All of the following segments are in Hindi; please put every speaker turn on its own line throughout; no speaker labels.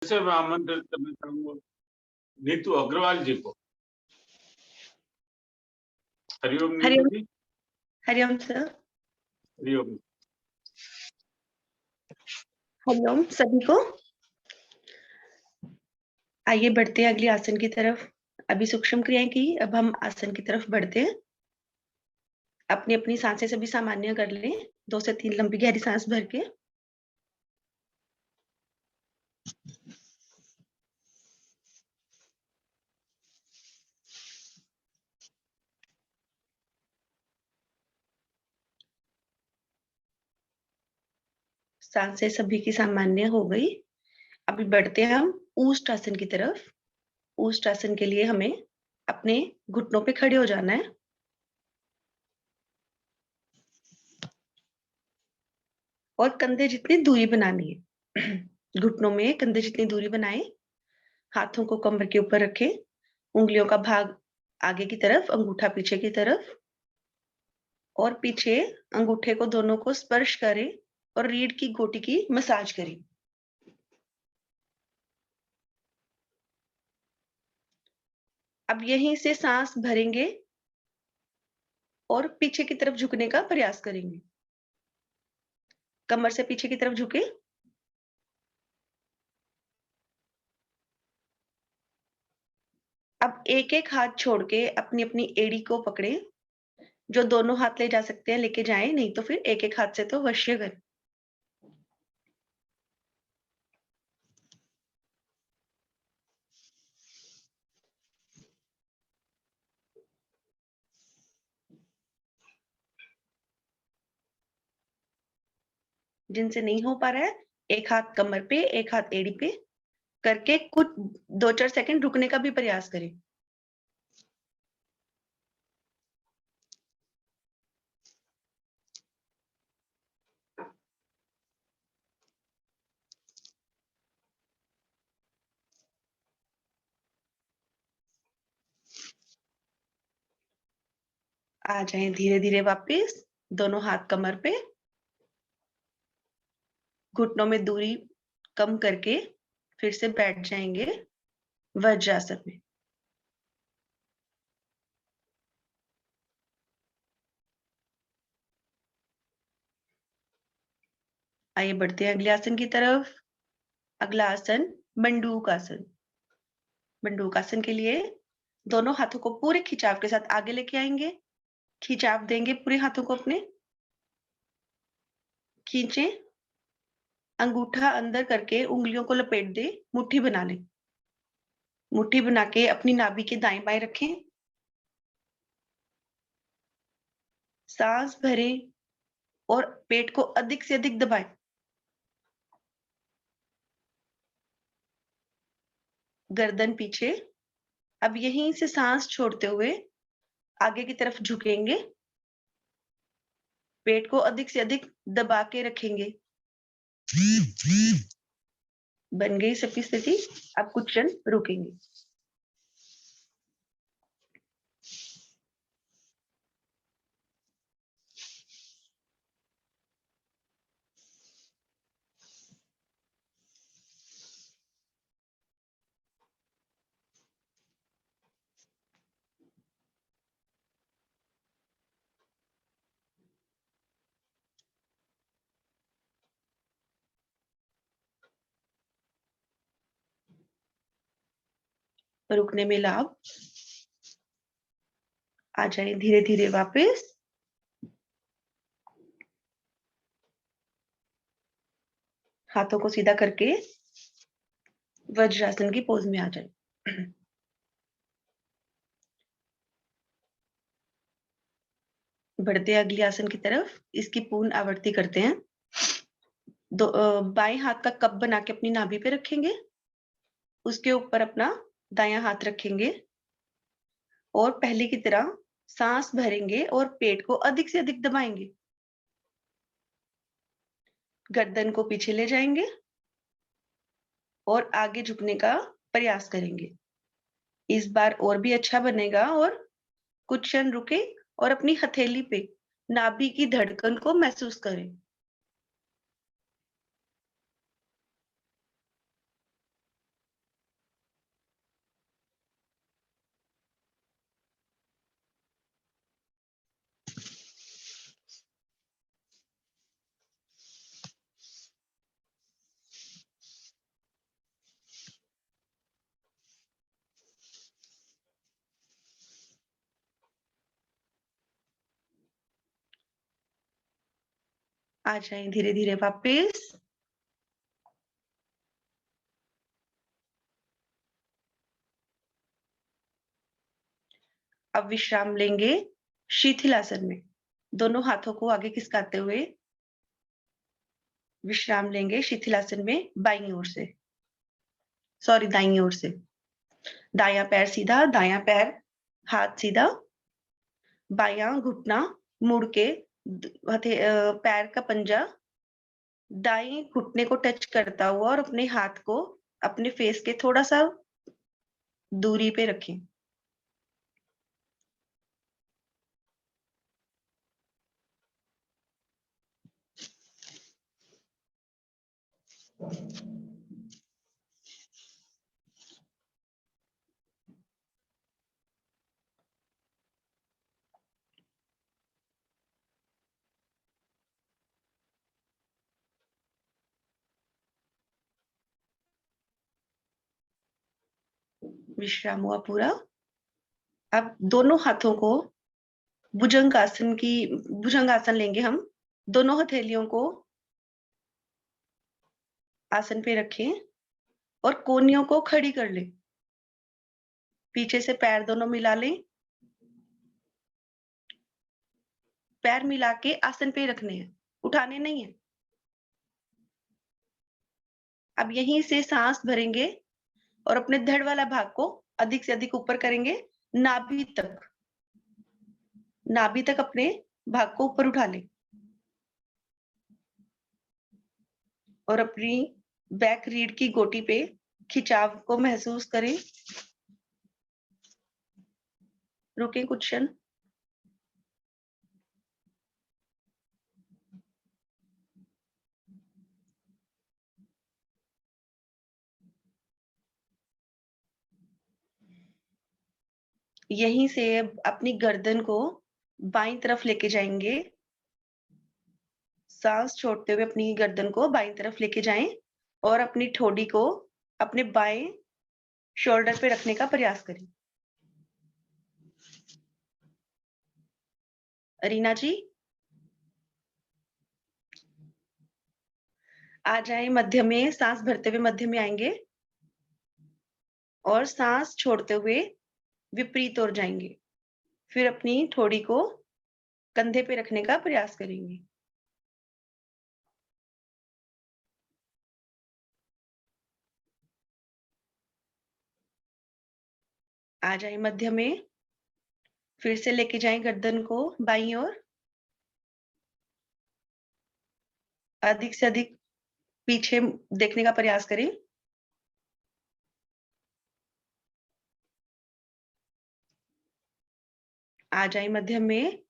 से मैं आमंत्रित करना चाहूंगा नीतू अग्रवाल जी को। हरिओम नीतू
हरिओम
जी।
हरिओम सर।
हरिओम।
हरिओम सभी को। आइए बढ़ते हैं अगली आसन की तरफ। अभी सूक्ष्म क्रियाएं की, अब हम आसन की तरफ बढ़ते हैं। अपनी अपनी सांसें सभी सामान्य कर लें। 2 से 3 लंबी गहरी सांस भर के। सांसें सभी की सामान्य हो गई। अभी बढ़ते हैं हम ऊष्ट आसन की तरफ। ऊष्ट आसन के लिए हमें अपने घुटनों पे खड़े हो जाना है और कंधे जितनी दूरी बनानी है। घुटनों में कंधे जितनी दूरी बनाएं। हाथों को कमर के ऊपर रखें। उंगलियों का भाग आगे की तरफ, अंगूठा पीछे की तरफ, और पीछे अंगूठे को दोनों को स्पर्श करें और रीढ़ की गोटी की मसाज करें। अब यहीं से सांस भरेंगे और पीछे की तरफ झुकने का प्रयास करेंगे। कमर से पीछे की तरफ झुके। अब एक एक हाथ छोड़ के अपनी अपनी एड़ी को पकड़े। जो दोनों हाथ ले जा सकते हैं लेके जाएं, नहीं तो फिर एक एक हाथ से तो अवश्य करें। जिनसे नहीं हो पा रहा है, एक हाथ कमर पे, एक हाथ एड़ी पे करके कुछ 2-4 सेकंड रुकने का भी प्रयास करें। आ जाएं धीरे धीरे वापस। दोनों हाथ कमर पे, घुटनों में दूरी कम करके फिर से बैठ जाएंगे वज्रासन में। आइए बढ़ते हैं अगले आसन की तरफ। अगला आसन मंडूक आसन। मंडूक आसन के लिए दोनों हाथों को पूरे खिंचाव के साथ आगे लेके आएंगे। खिंचाव देंगे पूरे हाथों को अपने। खींचे, अंगूठा अंदर करके उंगलियों को लपेट दे, मुट्ठी बना लें। मुट्ठी बना के अपनी नाभि के दाएं बाएं रखें। सांस भरें और पेट को अधिक से अधिक दबाएं। गर्दन पीछे। अब यहीं से सांस छोड़ते हुए आगे की तरफ झुकेंगे। पेट को अधिक से अधिक दबा के रखेंगे। बन गई सभी स्थिति। अब कुछ क्षण रुकेंगे। रुकने में लाभ। आ जाए धीरे धीरे वापस। हाथों को सीधा करके वज्रासन की पोज में आ जाए। बढ़ते हैं अगली आसन की तरफ। इसकी पूर्ण आवृत्ति करते हैं। बाएं हाथ का कप बना के अपनी नाभि पे रखेंगे। उसके ऊपर अपना दायां हाथ रखेंगे और पहले की तरह सांस भरेंगे और पेट को अधिक से अधिक दबाएंगे। गर्दन को पीछे ले जाएंगे और आगे झुकने का प्रयास करेंगे। इस बार और भी अच्छा बनेगा। और कुछ क्षण रुके और अपनी हथेली पे नाभि की धड़कन को महसूस करें। आ जाएं धीरे धीरे वापस। अब विश्राम लेंगे शिथिलासन में, दोनों हाथों को आगे खिसकाते हुए विश्राम लेंगे शिथिलासन में बाईं ओर से, सॉरी दाईं ओर से। दायां पैर सीधा, दायां पैर हाथ सीधा, बायां घुटना मुड़ के पैर का पंजा दाएं घुटने को टच करता हुआ और अपने हाथ को अपने फेस के थोड़ा सा दूरी पे रखें। विश्राम हुआ पूरा। अब दोनों हाथों को भुजंगासन लेंगे हम। दोनों हथेलियों को आसन पे रखें और कोहनियों को खड़ी कर लें। पीछे से पैर दोनों मिला लें, पैर मिला के आसन पे रखने हैं, उठाने नहीं है। अब यहीं से सांस भरेंगे और अपने धड़ वाला भाग को अधिक से अधिक ऊपर करेंगे, नाभि तक। नाभि तक अपने भाग को ऊपर उठा लें और अपनी बैक रीढ़ की गोटी पे खिंचाव को महसूस करें। रुकें कुछ क्षण। यहीं से अपनी गर्दन को बाईं तरफ लेके जाएंगे। सांस छोड़ते हुए अपनी गर्दन को बाईं तरफ लेके जाएं और अपनी ठोड़ी को अपने बाएं शोल्डर पे रखने का प्रयास करें। अरीना जी आ जाएं मध्य में, सांस भरते हुए मध्य में आएंगे और सांस छोड़ते हुए विपरीत ओर जाएंगे। फिर अपनी ठोड़ी को कंधे पे रखने का प्रयास करेंगे। आ जाए मध्य में, फिर से लेके जाएं गर्दन को बाईं ओर। अधिक से अधिक पीछे देखने का प्रयास करें। आ जाए मध्य में,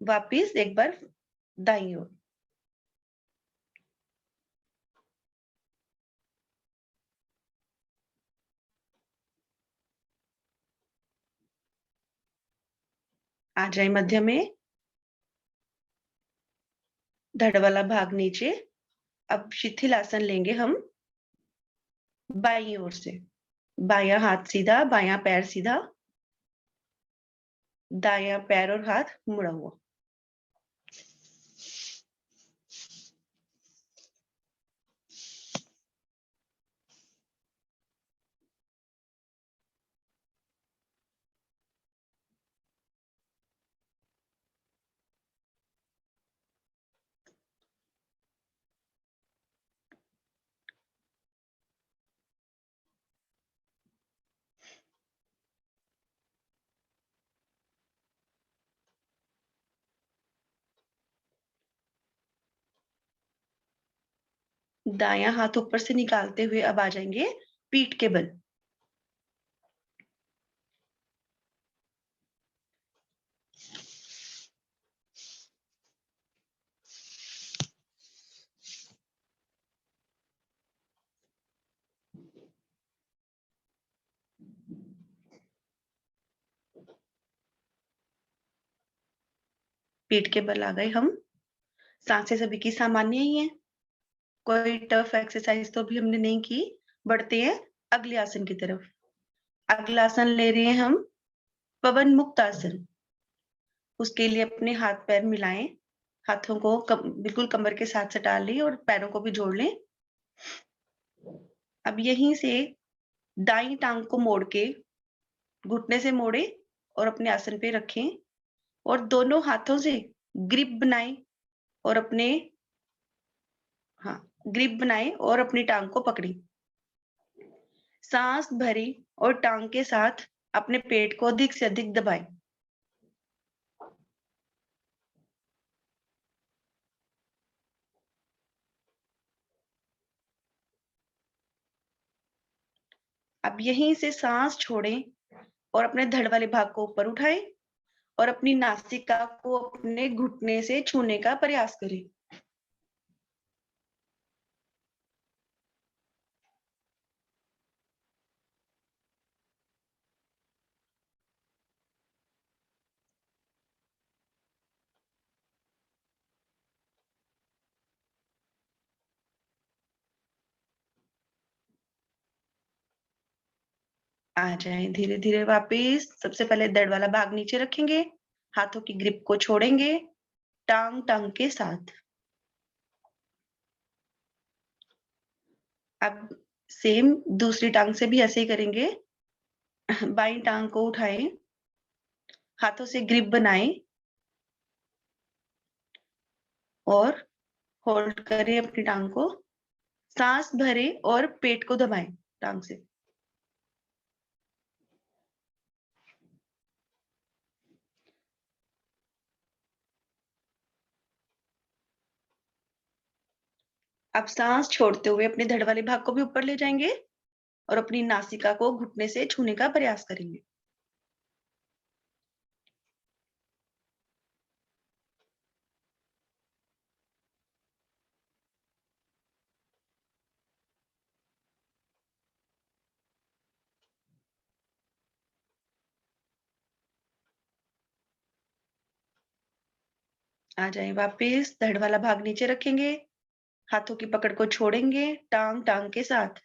वापिस एक बार दाईं ओर। आ जाए मध्य में, धड़ वाला भाग नीचे। अब शिथिल आसन लेंगे हम बाईं ओर से। बायां हाथ सीधा, बायां पैर सीधा, दायां पैर और हाथ मुड़ा हुआ। दायां हाथ ऊपर से निकालते हुए अब आ जाएंगे पीठ के बल। पीठ के बल आ गए हम। सांसें सभी की सामान्य ही है, कोई टफ एक्सरसाइज तो भी हमने नहीं की। बढ़ते हैं अगले आसन की तरफ। अगला आसन ले रहे हैं हम पवन मुक्त आसन। उसके लिए अपने हाथ पैर मिलाएं, हाथों को बिल्कुल कमर के साथ सटा लें और पैरों को भी जोड़ लें। अब यहीं से दाईं टांग को मोड़ के घुटने से मोड़ें और अपने आसन पे रखें और दोनों हाथों से ग्रिप बनाएं और ग्रिप बनाएं और अपनी टांग को पकड़ें। सांस भरें और टांग के साथ अपने पेट को अधिक से अधिक दबाएं। अब यहीं से सांस छोड़ें और अपने धड़ वाले भाग को ऊपर उठाएं और अपनी नासिका को अपने घुटने से छूने का प्रयास करें। आ जाएं धीरे धीरे वापिस। सबसे पहले दर्द वाला भाग नीचे रखेंगे, हाथों की ग्रिप को छोड़ेंगे टांग टांग के साथ। अब सेम दूसरी टांग से भी ऐसे ही करेंगे। बाईं टांग को उठाएं, हाथों से ग्रिप बनाएं और होल्ड करें अपनी टांग को। सांस भरें और पेट को दबाएं टांग से। अब सांस छोड़ते हुए अपने धड़ वाले भाग को भी ऊपर ले जाएंगे और अपनी नासिका को घुटने से छूने का प्रयास करेंगे। आ जाएं वापिस। धड़ वाला भाग नीचे रखेंगे, हाथों की पकड़ को छोड़ेंगे टांग टांग के साथ।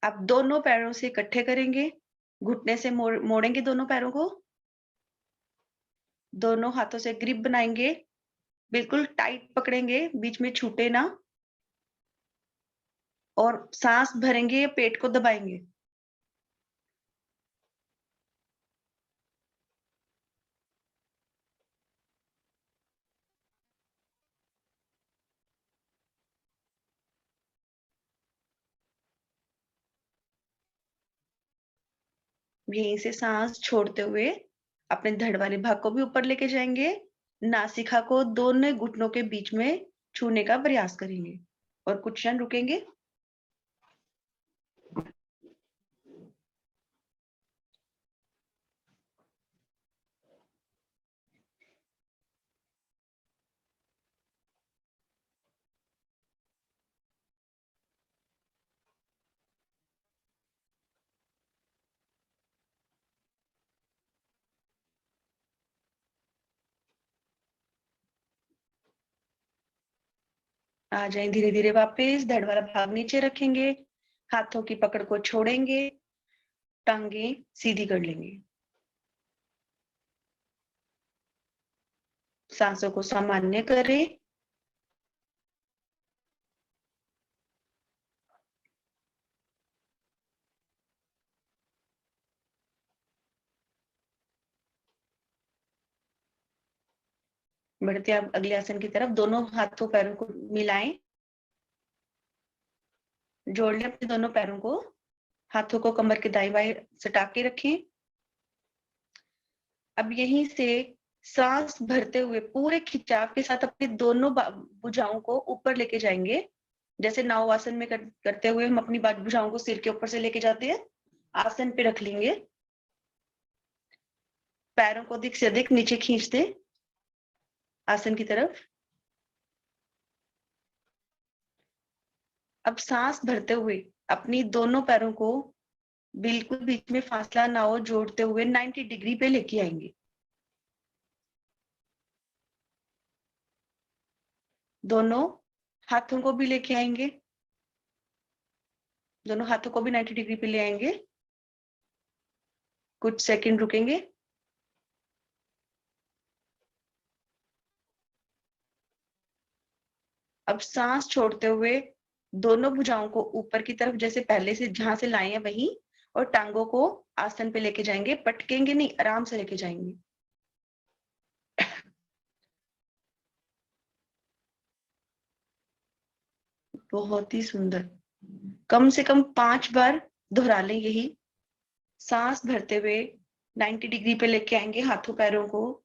अब दोनों पैरों से इकट्ठे करेंगे, घुटने से मोड़ेंगे दोनों पैरों को। दोनों हाथों से ग्रिप बनाएंगे, बिल्कुल टाइट पकड़ेंगे, बीच में छूटे ना, और सांस भरेंगे, पेट को दबाएंगे। यहीं से सांस छोड़ते हुए अपने धड़ वाले भाग को भी ऊपर लेके जाएंगे। नासिका को दोनों घुटनों के बीच में छूने का प्रयास करेंगे और कुछ क्षण रुकेंगे। आ जाएं धीरे धीरे वापस। धड़ वाला भाग नीचे रखेंगे, हाथों की पकड़ को छोड़ेंगे, टांगे सीधी कर लेंगे। सांसों को सामान्य करें। बढ़ते आप अगले आसन की तरफ। दोनों हाथों पैरों को मिलाएं, जोड़ लें अपने दोनों पैरों को। हाथों को कमर के दाईं बाएं सटा के रखें। अब यहीं से सांस भरते हुए पूरे खिंचाव के साथ अपने दोनों भुजाओं को ऊपर लेके जाएंगे। जैसे नाव आसन में करते हुए हम अपनी भुजाओं को सिर के ऊपर से लेके जाते हैं, आसन पे रख लेंगे। पैरों को अधिक से अधिक नीचे खींच दें आसन की तरफ। अब सांस भरते हुए अपनी दोनों पैरों को बिल्कुल बीच में फासला ना हो, जोड़ते हुए 90 डिग्री पे लेके आएंगे। दोनों हाथों को भी लेके आएंगे, दोनों हाथों को भी 90 डिग्री पे ले आएंगे। कुछ सेकंड रुकेंगे। अब सांस छोड़ते हुए दोनों भुजाओं को ऊपर की तरफ जैसे पहले से जहां से लाए हैं वहीं, और टांगों को आसन पे लेके जाएंगे, पटकेंगे नहीं, आराम से लेके जाएंगे। बहुत ही सुंदर। कम से कम 5 बार दोहरा लें यही। सांस भरते हुए 90 डिग्री पे लेके आएंगे हाथों पैरों को,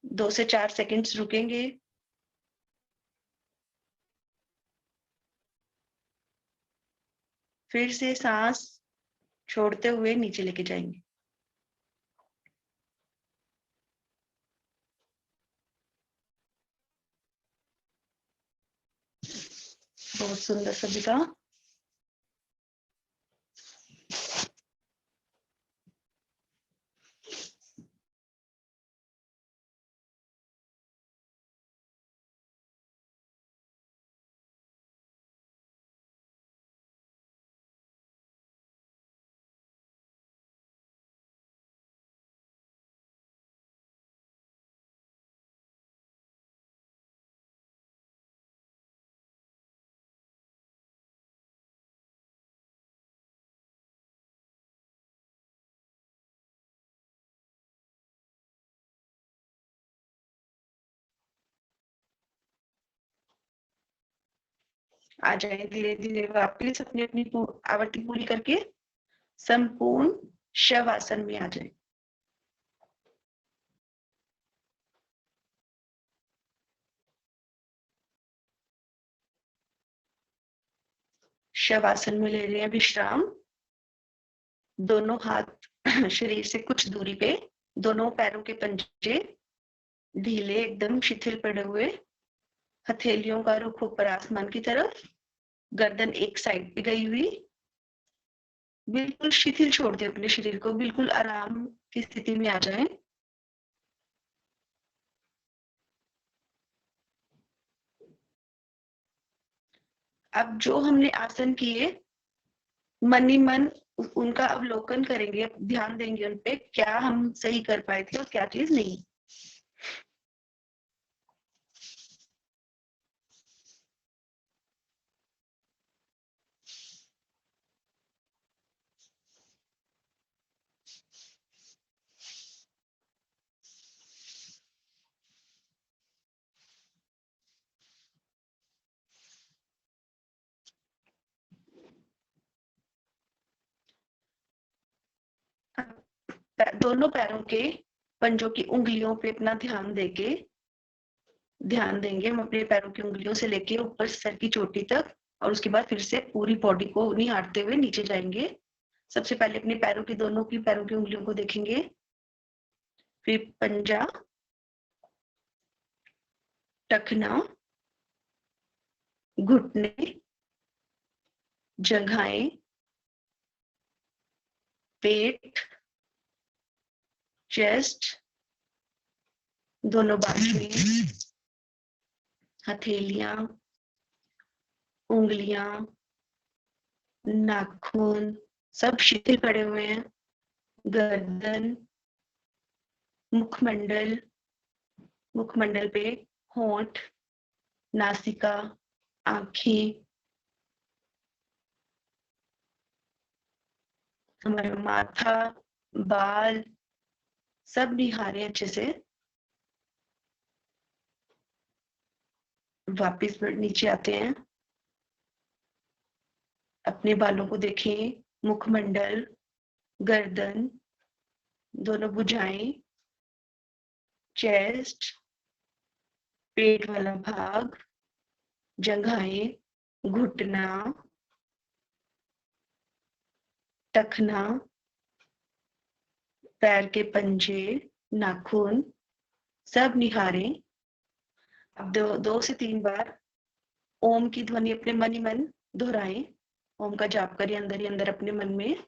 2 से 4 सेकंड्स रुकेंगे। फिर से सांस छोड़ते हुए नीचे लेके जाएंगे। बहुत सुंदर सबिता। आ जाए धीरे धीरे वापस अपनी अपनी आवृत्ति पूरी करके संपूर्ण शव आसन में आ जाए। शव आसन में ले रहे हैं विश्राम। दोनों हाथ शरीर से कुछ दूरी पे, दोनों पैरों के पंजे ढीले एकदम शिथिल पड़े हुए, हथेलियों का रुख ऊपर आसमान की तरफ, गर्दन एक साइड पे गई हुई। बिल्कुल शिथिल छोड़ दे अपने शरीर को, बिल्कुल आराम की स्थिति में आ जाए। अब जो हमने आसन किए, मन ही मन उनका अवलोकन करेंगे, ध्यान देंगे उन पे, क्या हम सही कर पाए थे और क्या चीज नहीं। दोनों पैरों के पंजों की उंगलियों पे अपना ध्यान देंगे हम अपने पैरों की उंगलियों से लेके ऊपर सर की चोटी तक, और उसके बाद फिर से पूरी बॉडी को निहारते हुए नीचे जाएंगे। सबसे पहले अपने पैरों की दोनों की पैरों की उंगलियों को देखेंगे, फिर पंजा, टखना, घुटने, जंघाएं, पेट, चेस्ट, दोनों बाजुएं, हथेलियां, उंगलियां, नाखून सब शिथिल पड़े हुए हैं। गर्दन, मुखमंडल, मुखमंडल पे होंठ, नासिका, आंखें, हमारा माथा, बाल सब निहारे अच्छे से। वापिस नीचे आते हैं, अपने बालों को देखें, मुखमंडल, गर्दन, दोनों भुजाएं, चेस्ट, पेट वाला भाग, जंघाएं, घुटना, टखना, पैर के पंजे, नाखून सब निहारें। अब 2 से 3 बार ओम की ध्वनि अपने मन ही मन दोहराएं। ओम का जाप करें अंदर ही अंदर अपने मन में।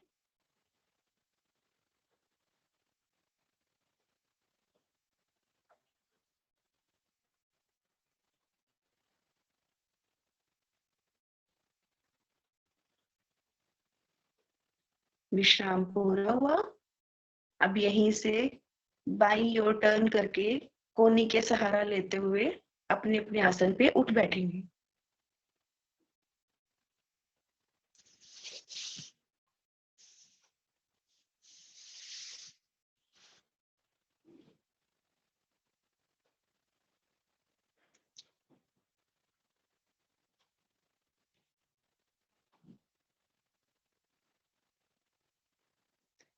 विश्राम पूरा हुआ। अब यहीं से बाईं ओर टर्न करके कोहनी के सहारा लेते हुए अपने अपने आसन पे उठ बैठेंगे।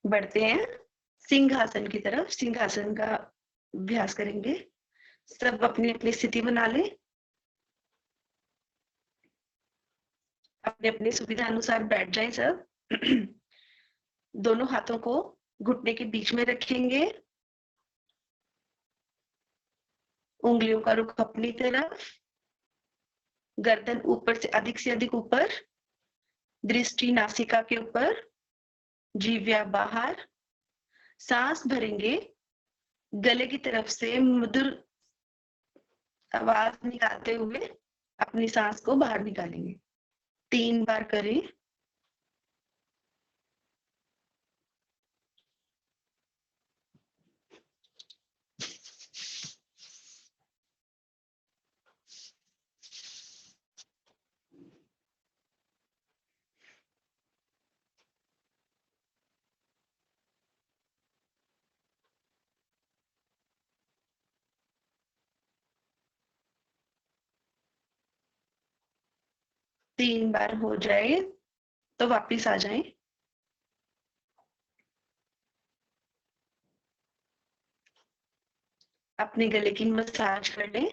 बढ़ते हैं सिंहासन की तरफ। सिंहासन का अभ्यास करेंगे। सब अपनी अपनी स्थिति बना लें। अपने अपनी सुविधा अनुसार बैठ जाएं सब। दोनों हाथों को घुटने के बीच में रखेंगे। उंगलियों का रुख अपनी तरफ। गर्दन ऊपर से अधिक ऊपर। दृष्टि नासिका के ऊपर। जीव्या बाहर। सांस भरेंगे। गले की तरफ से मधुर आवाज निकालते हुए अपनी सांस को बाहर निकालेंगे। 3 बार करें। तीन बार हो जाए तो वापिस आ जाएं। अपने गले की मसाज कर लें।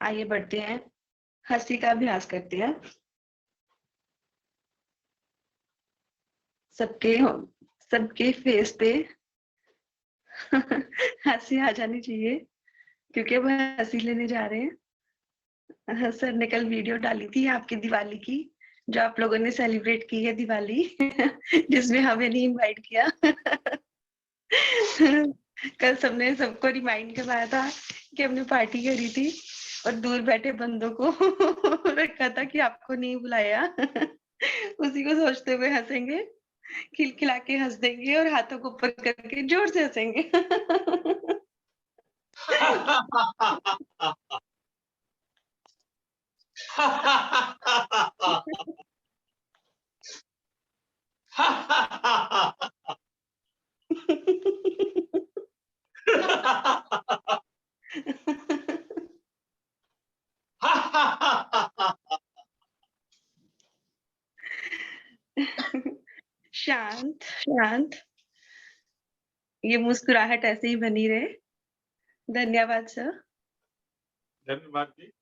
आइए बढ़ते हैं, हंसी का अभ्यास करते हैं। सबके सबके फेस पे हंसी आ जानी चाहिए क्योंकि वह हंसी लेने जा रहे हैं। सर ने कल वीडियो डाली थी आपकी दिवाली की, जो आप लोगों ने सेलिब्रेट की है दिवाली जिसमें हमें नहीं इनवाइट किया। कल सबने सबको रिमाइंड करवाया था कि हमने पार्टी करी थी और दूर बैठे बंदों को रखा था कि आपको नहीं बुलाया। उसी को सोचते हुए हंसेंगे, खिलखिला के हंस देंगे और हाथों को ऊपर करके जोर से हंसेंगे। शांत शांत। ये मुस्कुराहट ऐसे ही बनी रहे। धन्यवाद सर।
धन्यवाद जी।